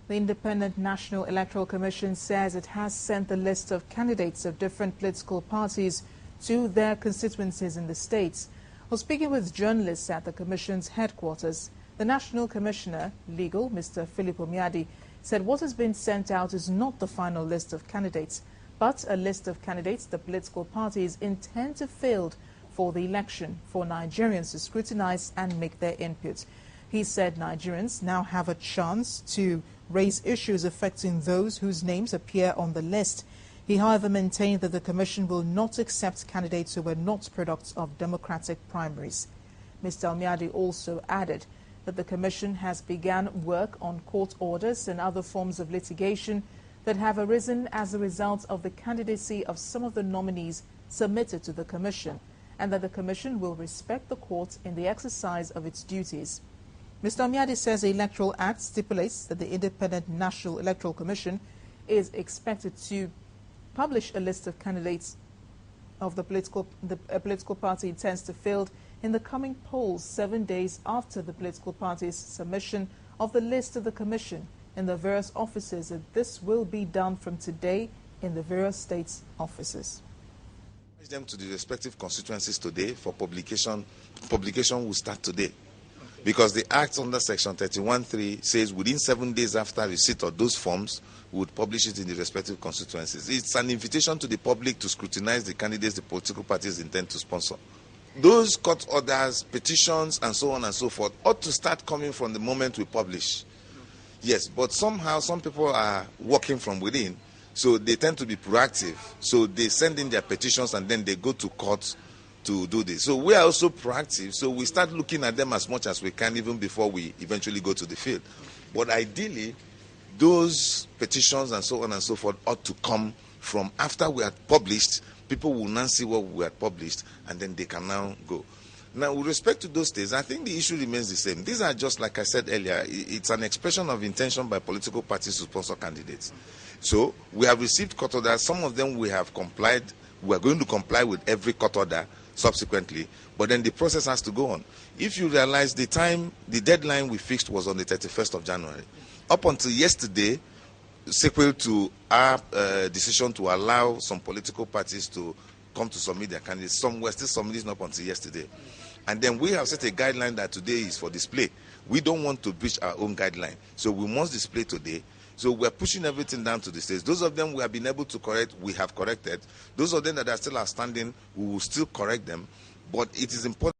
The Independent National Electoral Commission says it has sent the list of candidates of different political parties to their constituencies in the states. While speaking with journalists at the Commission's headquarters, the National Commissioner, Legal, Mr. Philip Omiadi, said what has been sent out is not the final list of candidates, but a list of candidates the political parties intend to field for the election for Nigerians to scrutinize and make their input. He said Nigerians now have a chance to raise issues affecting those whose names appear on the list. He, however, maintained that the Commission will not accept candidates who were not products of democratic primaries. Mr. Omiadi also added that the Commission has begun work on court orders and other forms of litigation that have arisen as a result of the candidacy of some of the nominees submitted to the Commission, and that the Commission will respect the court in the exercise of its duties. Mr. Omiadi says the Electoral Act stipulates that the Independent National Electoral Commission is expected to publish a list of candidates of a political party intends to field in the coming polls 7 days after the political party's submission of the list of the Commission in the various offices, and this will be done from today in the various states' offices. Them to the respective constituencies today for publication. Publication will start today. Because the Act under Section 31(3) says within 7 days after receipt of those forms, we would publish it in the respective constituencies. It's an invitation to the public to scrutinize the candidates the political parties intend to sponsor. Those court orders, petitions, and so on and so forth ought to start coming from the moment we publish. Yes, but somehow some people are working from within, so they tend to be proactive. So they send in their petitions and then they go to court to do this. So we are also proactive, so we start looking at them as much as we can even before we eventually go to the field. But ideally, those petitions and so on and so forth ought to come from after we had published. People will now see what we had published, and then they can now go. Now, with respect to those days, I think the issue remains the same. These are just, like I said earlier, it's an expression of intention by political parties to sponsor candidates. So we have received court orders. Some of them we have complied. We are going to comply with every court order subsequently, but then the process has to go on. If you realize the deadline we fixed was on the 31st of January. Up until yesterday, sequel to our decision to allow some political parties to come to submit their candidates, some were still submitting up until yesterday. And then we have set a guideline that today is for display. We don't want to breach our own guideline, so we must display today. So we're pushing everything down to the states. Those of them we have been able to correct, we have corrected. Those of them that are still outstanding, we will still correct them. But it is important